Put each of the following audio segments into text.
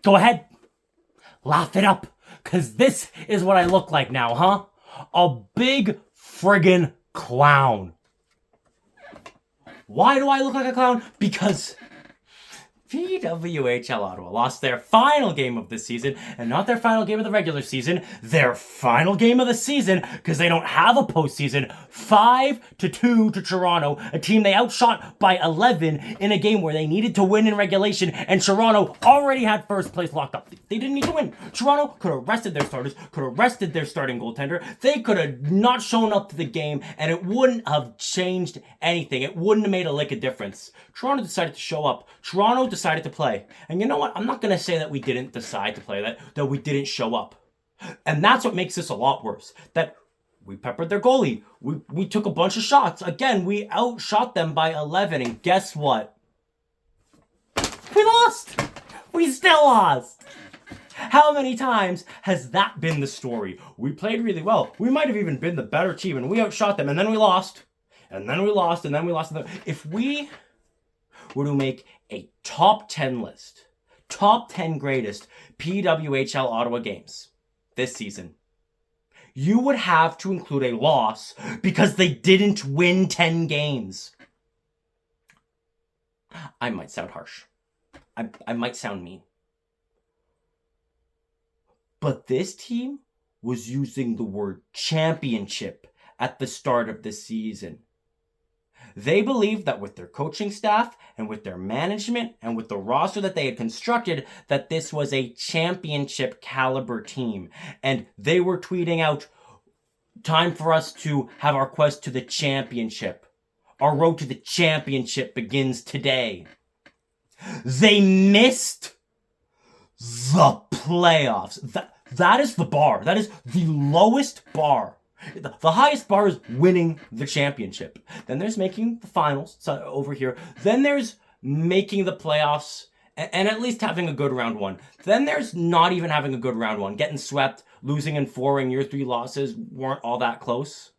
Go ahead. Laugh it up. Because this is what I look like now, huh? A big friggin' clown. Why do I look like a clown? Because PWHL Ottawa lost their final game of the season, and not their final game of the regular season, their final game of the season, because they don't have a postseason, 5-2 to Toronto, a team they outshot by 11 in a game where they needed to win in regulation, and Toronto already had first place locked up. They didn't need to win. Toronto could have rested their starters, could have rested their starting goaltender. They could have not shown up to the game, and it wouldn't have changed anything. It wouldn't have made a lick of difference. Toronto decided to show up. Toronto decided to play. And you know what? I'm not going to say that we didn't decide to play, that we didn't show up. And that's what makes this a lot worse. That we peppered their goalie. We took a bunch of shots. Again, we outshot them by 11. And guess what? We lost. We still lost. How many times has that been the story? We played really well. We might have even been the better team, and we outshot them, and then we lost. And then we lost, and then we lost. If we were to make a top 10 list, top 10 greatest PWHL Ottawa games this season, you would have to include a loss because they didn't win 10 games. I might sound harsh. I might sound mean. But this team was using the word championship at the start of the season. They believed that with their coaching staff and with their management and with the roster that they had constructed, that this was a championship caliber team. And they were tweeting out, time for us to have our quest to the championship. Our road to the championship begins today. They missed the playoffs. That is the bar. That is the lowest bar. The highest bar is winning the championship. Then there's making the finals over here. Then there's making the playoffs and at least having a good round one. Then there's not even having a good round one. Getting swept, losing in 4, and your 3 losses weren't all that close.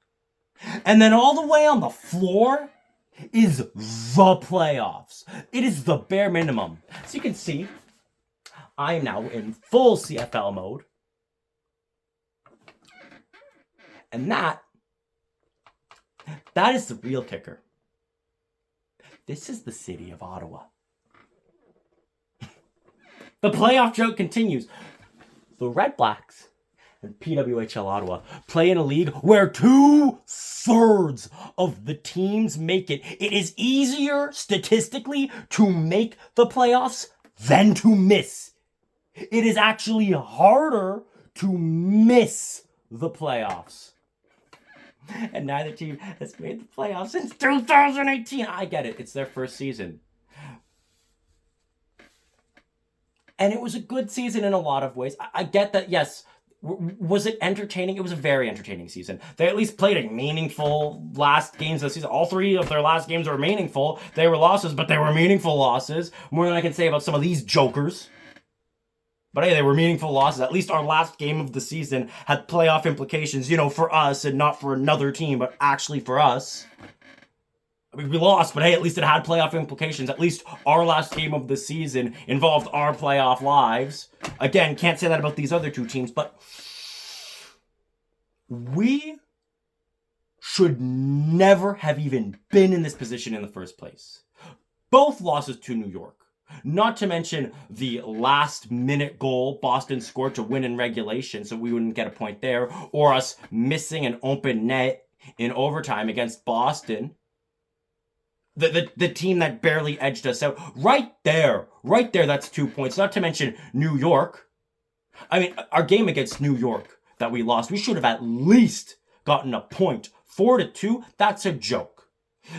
And then all the way on the floor is the playoffs. It is the bare minimum. So you can see, I am now in full CFL mode. And that is the real kicker. This is the city of Ottawa. The playoff joke continues. The Red Blacks and PWHL Ottawa play in a league where 2/3 of the teams make it. It is easier statistically to make the playoffs than to miss. It is actually harder to miss the playoffs. And neither team has made the playoffs since 2018. I get it. It's their first season. And it was a good season in a lot of ways. I get that, yes. Was it entertaining? It was a very entertaining season. They at least played a meaningful last games of the season. All 3 of their last games were meaningful. They were losses, but they were meaningful losses. More than I can say about some of these jokers. But hey, they were meaningful losses. At least our last game of the season had playoff implications, for us and not for another team, but actually for us. I mean, we lost, but hey, at least it had playoff implications. At least our last game of the season involved our playoff lives. Again, can't say that about these other 2 teams, but we should never have even been in this position in the first place. Both losses to New York. Not to mention the last-minute goal Boston scored to win in regulation, so we wouldn't get a point there, or us missing an open net in overtime against Boston. The team that barely edged us out. Right there, that's 2 points. Not to mention New York. I mean, our game against New York that we lost, we should have at least gotten a point. 4-2, that's a joke.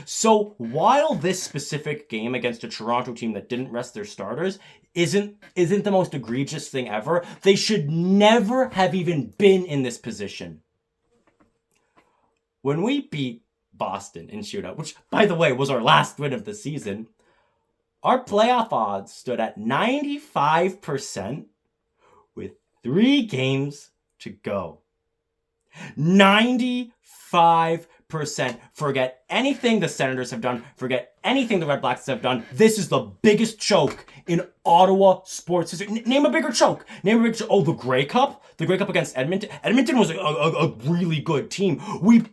So while this specific game against a Toronto team that didn't rest their starters isn't the most egregious thing ever, they should never have even been in this position. When we beat Boston in shootout, which by the way was our last win of the season, our playoff odds stood at 95% with 3 games to go. 95%. 100% forget anything the Senators have done. Forget anything the Red Blacks have done. This is the biggest choke in Ottawa sports history. Name a bigger choke. Name a bigger choke. Oh, the Grey Cup? The Grey Cup against Edmonton? Edmonton was a really good team. We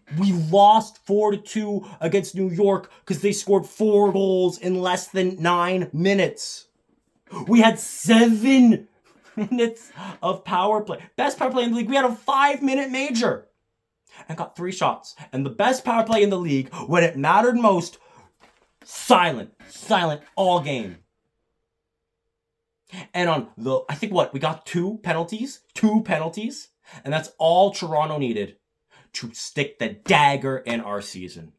lost 4-2 against New York because they scored 4 goals in less than 9 minutes. We had 7 minutes of power play. Best power play in the league. We had a 5-minute major and got 3 shots. And the best power play in the league, when it mattered most, silent all game. And on I think we got 2 penalties, and that's all Toronto needed to stick the dagger in our season.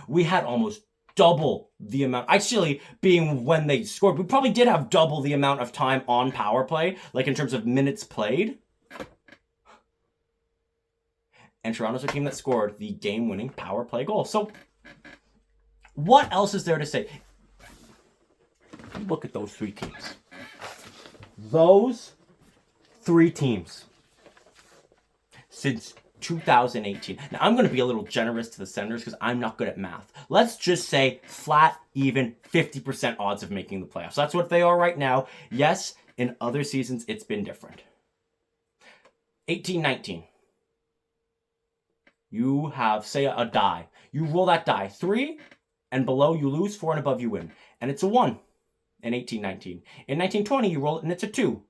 We had almost double the amount, actually being when they scored, we probably did have double the amount of time on power play, like in terms of minutes played. And Toronto's a team that scored the game-winning power play goal. So what else is there to say? Look at those 3 teams. Those 3 teams since 2018. Now, I'm going to be a little generous to the Senators because I'm not good at math. Let's just say flat, even, 50% odds of making the playoffs. That's what they are right now. Yes, in other seasons, it's been different. 18-19. You have, say, a die. You roll that die. 3 and below, you lose. 4 and above, you win. And it's a 1 in 18-19. In 19-20, you roll it and it's a 2.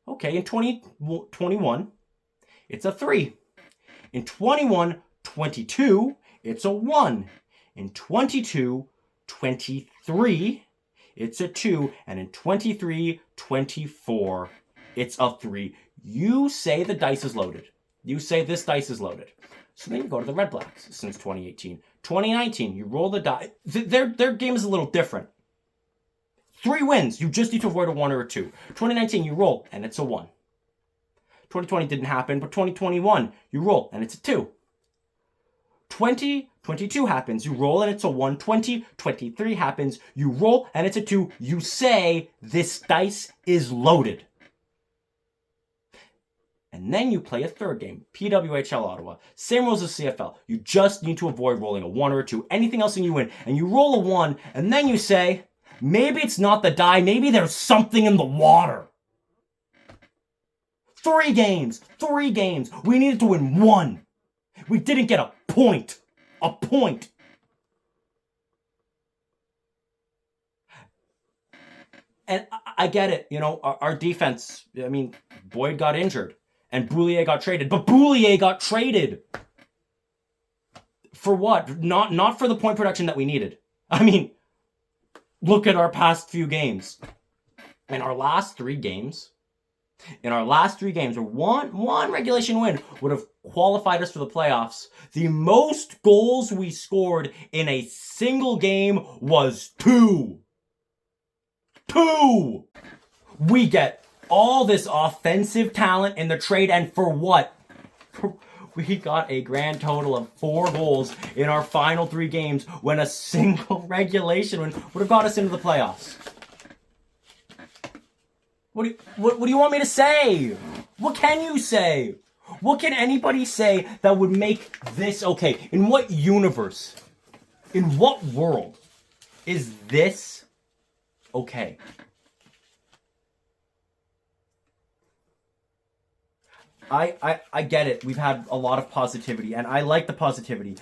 Okay, in 20-21, it's a 3. In 21-22, it's a 1. In 22-23, it's a 2. And in 23-24, it's a 3. You say the dice is loaded. You say this dice is loaded. So then you go to the Red Blacks since 2018. 2019, you roll the die. Their game is a little different. 3 wins. You just need to avoid a 1 or a 2. 2019, you roll, and it's a 1. 2020 didn't happen, but 2021, you roll, and it's a 2. 2022 happens, you roll, and it's a 1. 2023 happens, you roll, and it's a 2. You say, this dice is loaded. And then you play a third game, PWHL Ottawa. Same rules as CFL. You just need to avoid rolling a 1 or a 2. Anything else and you win. And you roll a 1, and then you say, maybe it's not the die, maybe there's something in the water. 3 games. We needed to win 1. We didn't get a point. And I get it, our defense, Boyd got injured and Boulier got traded. But Boulier got traded. For what? Not for the point production that we needed. Look at our past few games. In our last 3 games, or one regulation win would have qualified us for the playoffs. The most goals we scored in a single game was 2. 2! We get all this offensive talent in the trade, and for what? We got a grand total of 4 goals in our final 3 games when a single regulation win would have got us into the playoffs. What do you want me to say? What can you say? What can anybody say that would make this okay? In what universe, in what world is this okay? I get it. We've had a lot of positivity, and I like the positivity.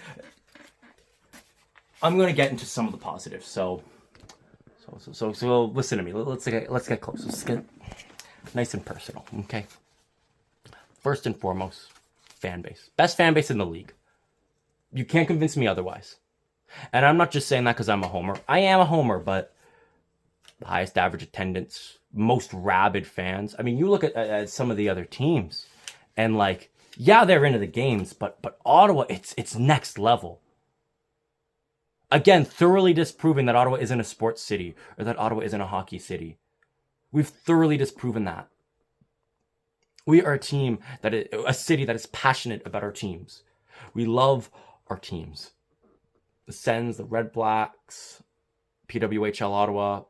I'm going to get into some of the positives, so listen to me. Let's get close. Let's get nice and personal, okay? First and foremost, fan base. Best fan base in the league. You can't convince me otherwise. And I'm not just saying that because I'm a homer. I am a homer, but the highest average attendance, most rabid fans. You look at some of the other teams, and they're into the games, but Ottawa, it's next level. Again, thoroughly disproving that Ottawa isn't a sports city or that Ottawa isn't a hockey city. We've thoroughly disproven that. We are a city that is passionate about our teams. We love our teams. The Sens, the Red Blacks, PWHL Ottawa.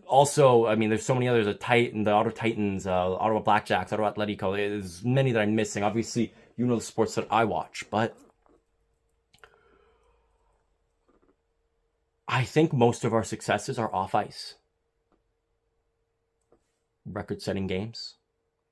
Also, there's so many others. The Ottawa Titans, Ottawa Blackjacks, Ottawa Atletico. There's many that I'm missing. Obviously, the sports that I watch, but I think most of our successes are off ice. Record-setting games,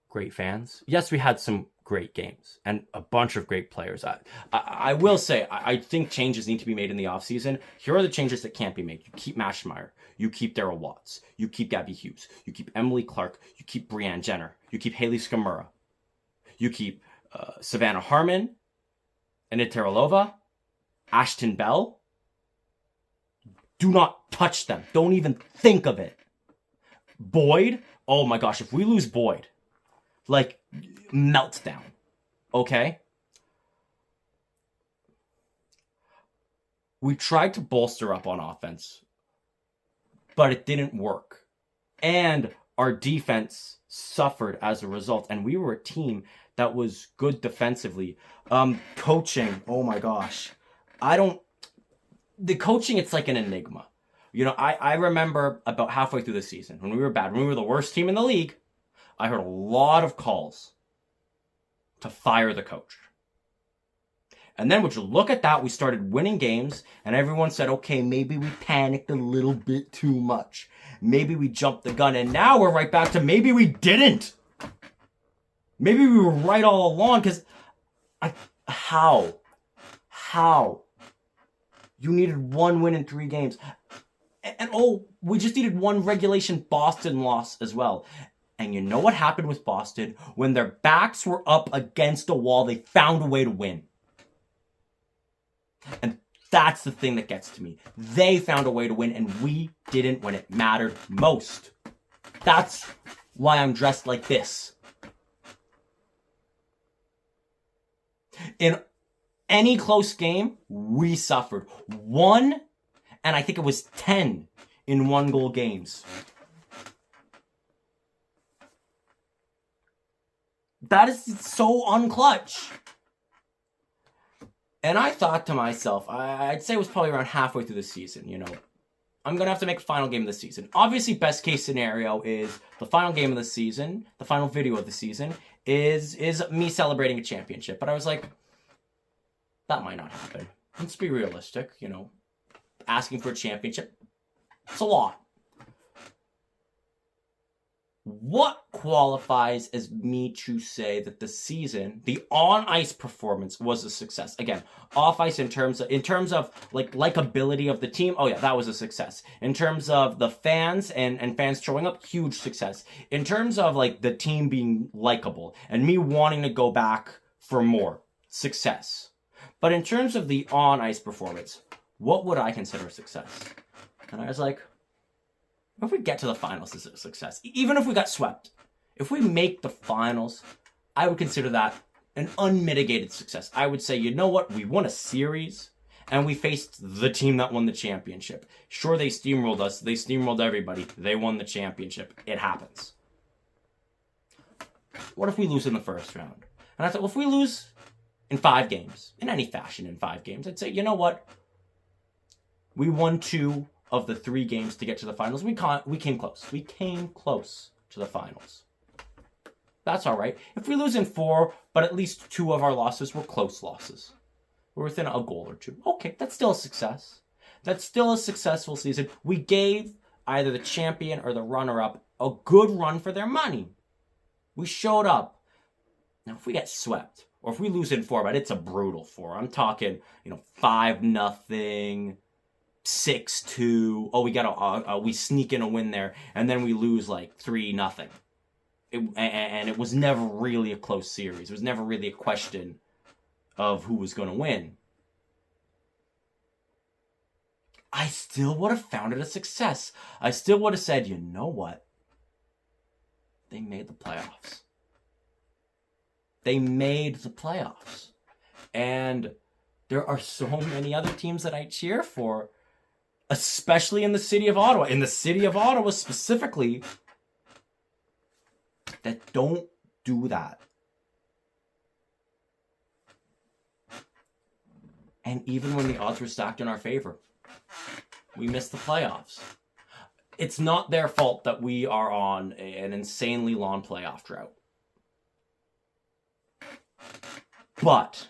great fans. Yes, we had some great games and a bunch of great players. I will say, I think changes need to be made in the offseason. Here are the changes that can't be made. You keep Maschmeyer. You keep Daryl Watts. You keep Gabby Hughes. You keep Emily Clark. You keep Brianne Jenner. You keep Haley Skamura. You keep Savannah Harmon, Anit Teralova, Ashton Bell. Do not touch them. Don't even think of it. Boyd, oh my gosh, if we lose Boyd, like, meltdown, okay? We tried to bolster up on offense, but it didn't work. And our defense suffered as a result, and we were a team that was good defensively. Coaching, oh my gosh. The coaching, it's like an enigma. You know, I remember about halfway through the season, when we were bad, when we were the worst team in the league, I heard a lot of calls to fire the coach. And then would you look at that, we started winning games, and everyone said, okay, maybe we panicked a little bit too much. Maybe we jumped the gun, and now we're right back to maybe we didn't. Maybe we were right all along, because how? You needed one win in 3 games. And we just needed one regulation Boston loss as well. And you know what happened with Boston? When their backs were up against a wall, they found a way to win. And that's the thing that gets to me. They found a way to win, and we didn't when it mattered most. That's why I'm dressed like this. In any close game, we suffered. 1, and I think it was 10 in 1-goal games. That is so unclutch. And I thought to myself, I'd say it was probably around halfway through the season, you know. I'm going to have to make a final game of the season. Obviously, best case scenario is the final game of the season, the final video of the season, is me celebrating a championship. But I was like, that might not happen. Let's be realistic, you know. Asking for a championship, it's a lot. What qualifies as me to say that the season, the on-ice performance was a success? Again, off-ice in terms of like likability of the team, oh yeah, that was a success. In terms of the fans and fans showing up, huge success. In terms of like the team being likable and me wanting to go back for more, success. But in terms of the on-ice performance, what would I consider a success? And I was like, if we get to the finals, is it a success? Even if we got swept, if we make the finals, I would consider that an unmitigated success. I would say, you know what? We won a series, and we faced the team that won the championship. Sure, they steamrolled us. They steamrolled everybody. They won the championship. It happens. What if we lose in the first round? And I thought, well, if we lose in 5 games, in any fashion in 5 games, I'd say, you know what? We won 2 of the 3 games to get to the finals. We came close. We came close to the finals. That's all right. If we lose in 4, but at least 2 of our losses were close losses, we're within a goal or 2. Okay, that's still a success. That's still a successful season. We gave either the champion or the runner-up a good run for their money. We showed up. Now, if we get swept, or if we lose in 4, but it's a brutal 4. I'm talking, 5-0, 6-2. Oh, we sneak in a win there, and then we lose like 3-0. And it was never really a close series. It was never really a question of who was going to win. I still would have found it a success. I still would have said, you know what? They made the playoffs. They made the playoffs. And there are so many other teams that I cheer for, especially in the city of Ottawa. In the city of Ottawa specifically, that don't do that. And even when the odds were stacked in our favor, we missed the playoffs. It's not their fault that we are on an insanely long playoff drought. But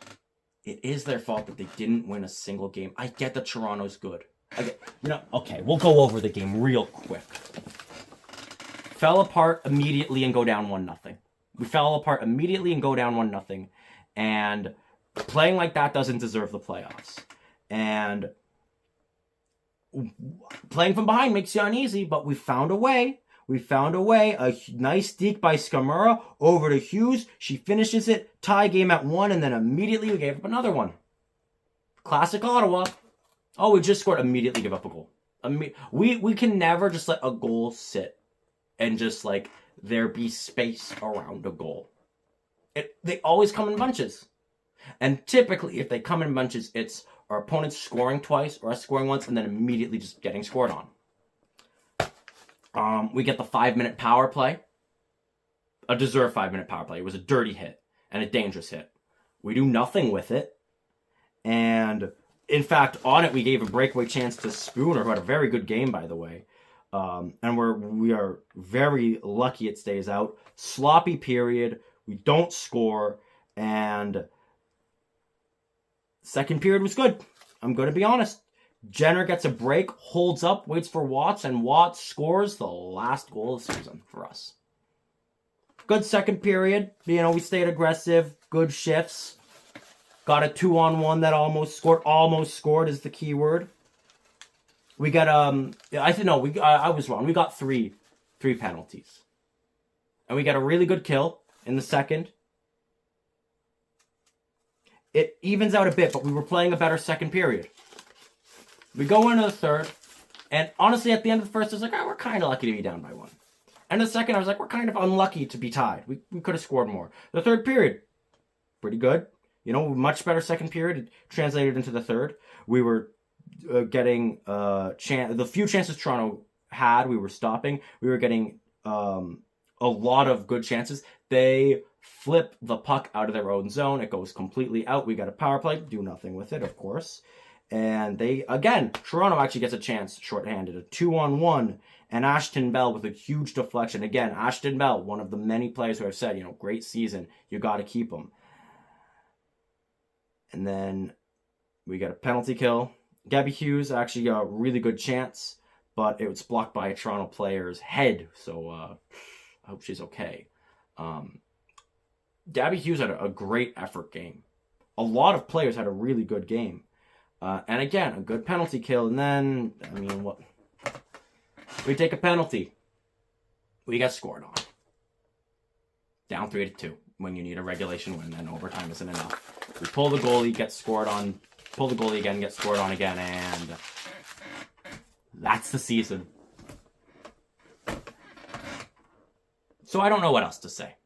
it is their fault that they didn't win a single game. I get that Toronto's good. Okay, okay, we'll go over the game real quick. Fell apart immediately and go down 1-0. We fell apart immediately and go down 1-0. And playing like that doesn't deserve the playoffs. And playing from behind makes you uneasy, but we found a way. We found a way. A nice deke by Skamura over to Hughes. She finishes it. Tie game at 1, and then immediately we gave up another one. Classic Ottawa. Oh, we just scored. Immediately give up a goal. We can never just let a goal sit and just like there be space around a goal. They always come in bunches. And typically, if they come in bunches, it's our opponents scoring twice or us scoring once and then immediately just getting scored on. We get the 5-minute power play. A deserved 5-minute power play. It was a dirty hit and a dangerous hit. We do nothing with it. And in fact, on it, we gave a breakaway chance to Spooner, who had a very good game, by the way. And we are very lucky it stays out. Sloppy period. We don't score. And second period was good. I'm going to be honest. Jenner gets a break, holds up, waits for Watts, and Watts scores the last goal of the season for us. Good second period. We stayed aggressive. Good shifts. Got a 2-on-1 that almost scored. Almost scored is the key word. We got I was wrong. We got three penalties, and we got a really good kill in the second. It evens out a bit, but we were playing a better second period. We go into the third, and honestly, at the end of the first, I was like, we're kind of lucky to be down by 1. And the second, I was like, we're kind of unlucky to be tied. We could have scored more. The third period, pretty good. Much better second period. It translated into the third. We were getting the few chances Toronto had, we were stopping. We were getting a lot of good chances. They flip the puck out of their own zone. It goes completely out. We got a power play. Do nothing with it, of course. And Toronto actually gets a chance shorthanded. A 2-on-1. And Ashton Bell with a huge deflection. Again, Ashton Bell, one of the many players who have said, great season. You got to keep him. And then we got a penalty kill. Gabby Hughes actually got a really good chance, but it was blocked by a Toronto player's head. So I hope she's okay. Gabby Hughes had a great effort game. A lot of players had a really good game. And again, a good penalty kill. And then, what? We take a penalty. We get scored on. Down 3-2 when you need a regulation win, and overtime isn't enough. We pull the goalie, get scored on. Pull the goalie again, get scored on again, and that's the season. So I don't know what else to say.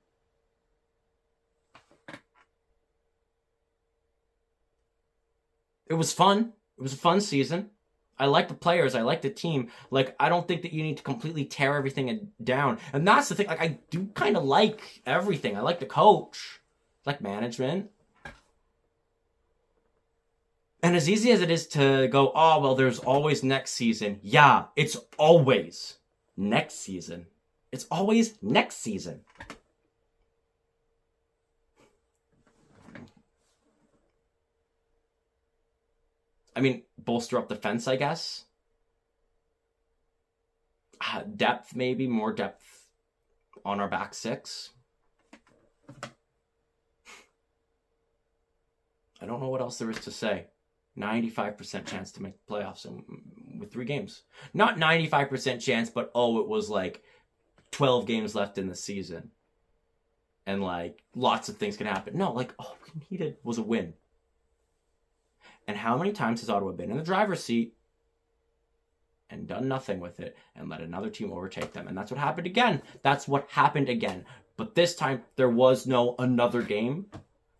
It was fun. It was a fun season. I like the players. I like the team. I don't think that you need to completely tear everything down. And that's the thing. I do kind of like everything. I like the coach. I like management. And as easy as it is to go, there's always next season. Yeah, it's always next season. It's always next season. Bolster up the fence, I guess. Depth, maybe. More depth on our back six. I don't know what else there is to say. 95% chance to make the playoffs with 3 games. Not 95% chance, but it was 12 games left in the season. And lots of things can happen. No, all we needed was a win. And how many times has Ottawa been in the driver's seat and done nothing with it and let another team overtake them? And that's what happened again. That's what happened again. But this time, there was no another game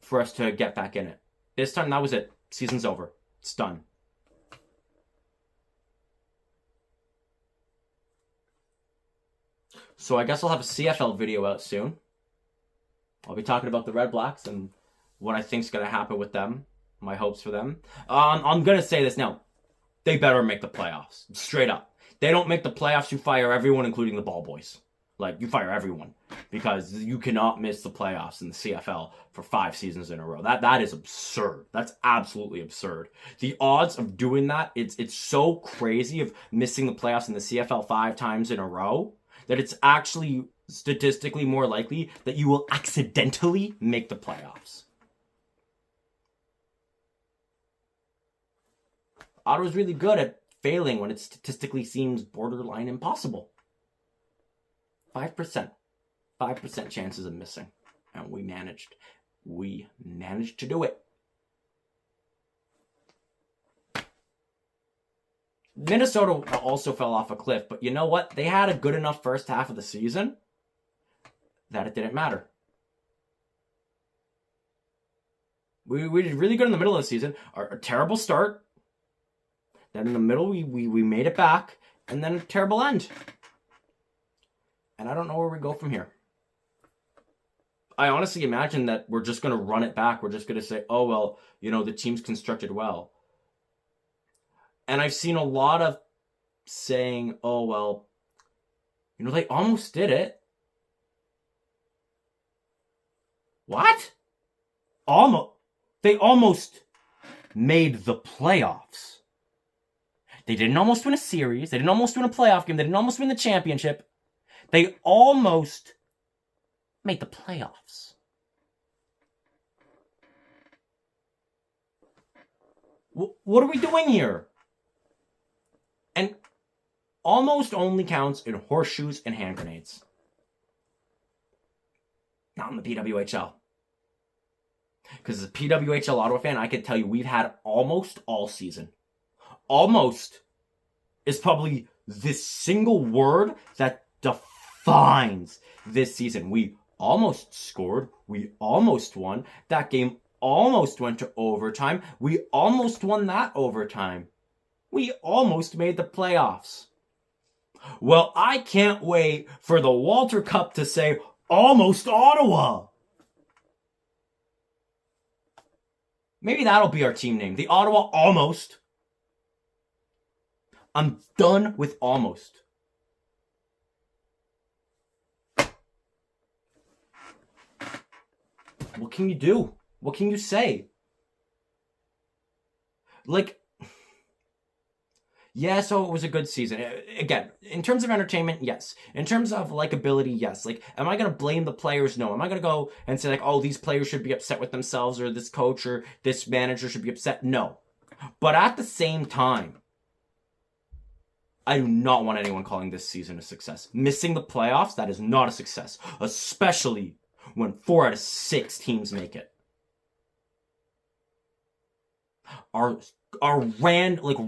for us to get back in it. This time, that was it. Season's over. It's done. So I guess I'll have a CFL video out soon. I'll be talking about the Red Blacks and what I think's going to happen with them. My hopes for them. I'm going to say this now. They better make the playoffs. Straight up. They don't make the playoffs, you fire everyone, including the ball boys. You fire everyone. because you cannot miss the playoffs in the CFL for 5 seasons in a row. That is absurd. That's absolutely absurd. The odds of doing that, it's so crazy of missing the playoffs in the CFL 5 times in a row that it's actually statistically more likely that you will accidentally make the playoffs. Ottawa's really good at failing when it statistically seems borderline impossible. 5%. 5% chances of missing. And we managed to do it. Minnesota also fell off a cliff, but you know what? They had a good enough first half of the season that it didn't matter. We did really good in the middle of the season. A terrible start. Then in the middle, we made it back. And then a terrible end. And I don't know where we go from here. I honestly imagine that we're just going to run it back. We're just going to say, oh, well, the team's constructed well. And I've seen a lot of saying, oh, well, they almost did it. What? They almost made the playoffs. They didn't almost win a series. They didn't almost win a playoff game. They didn't almost win the championship. They almost made the playoffs. What are we doing here? And almost only counts in horseshoes and hand grenades. Not in the PWHL. Because as a PWHL Ottawa fan, I can tell you we've had almost all season. Almost is probably the single word that defines this season. We almost scored. We almost won. That game almost went to overtime. We almost won that overtime. We almost made the playoffs. Well, I can't wait for the Walter Cup to say, almost Ottawa. Maybe that'll be our team name. The Ottawa Almost. I'm done with almost. What can you do? What can you say? Yeah, so it was a good season. Again, in terms of entertainment, yes. In terms of likability, yes. Am I going to blame the players? No. Am I going to go and say, oh, these players should be upset with themselves, or this coach or this manager should be upset? No. But at the same time, I do not want anyone calling this season a success. Missing the playoffs, that is not a success. Especially when 4 out of 6 teams make it.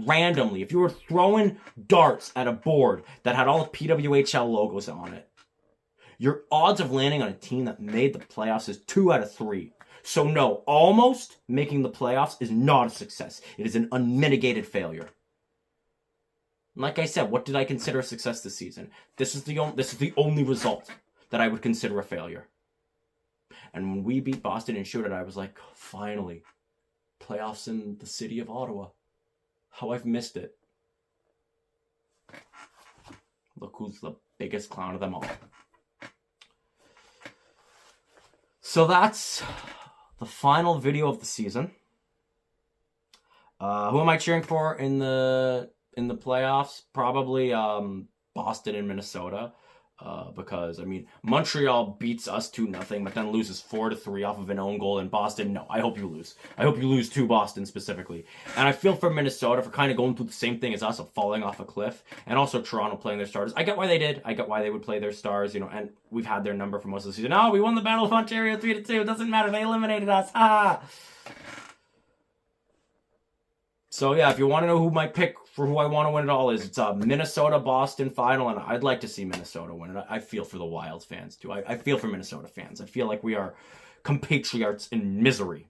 Randomly, if you were throwing darts at a board that had all the PWHL logos on it, your odds of landing on a team that made the playoffs is 2 out of 3. So no, almost making the playoffs is not a success. It is an unmitigated failure. Like I said, what did I consider a success this season? This is the only result that I would consider a failure. And when we beat Boston and showed it, I was like, finally, playoffs in the city of Ottawa. How I've missed it. Look who's the biggest clown of them all. So that's the final video of the season. Who am I cheering for in the playoffs? Probably Boston and Minnesota. Because, Montreal beats us 2-0, but then loses 4-3 off of an own goal. In Boston, no, I hope you lose. I hope you lose to Boston specifically. And I feel for Minnesota for kind of going through the same thing as us of falling off a cliff. And also Toronto playing their starters. I get why they did. I get why they would play their stars, and we've had their number for most of the season. Oh, we won the Battle of Ontario 3-2. It doesn't matter. They eliminated us. Ah! So yeah, if you want to know who my pick for who I want to win it all is, it's a Minnesota-Boston final, and I'd like to see Minnesota win it. I feel for the Wild fans, too. I feel for Minnesota fans. I feel like we are compatriots in misery.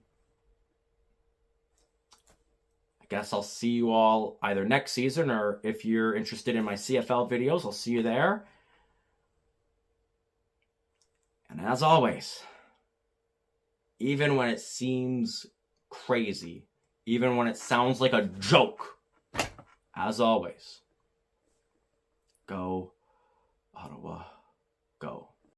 I guess I'll see you all either next season, or if you're interested in my CFL videos, I'll see you there. And as always, even when it seems crazy, even when it sounds like a joke, as always, go Ottawa.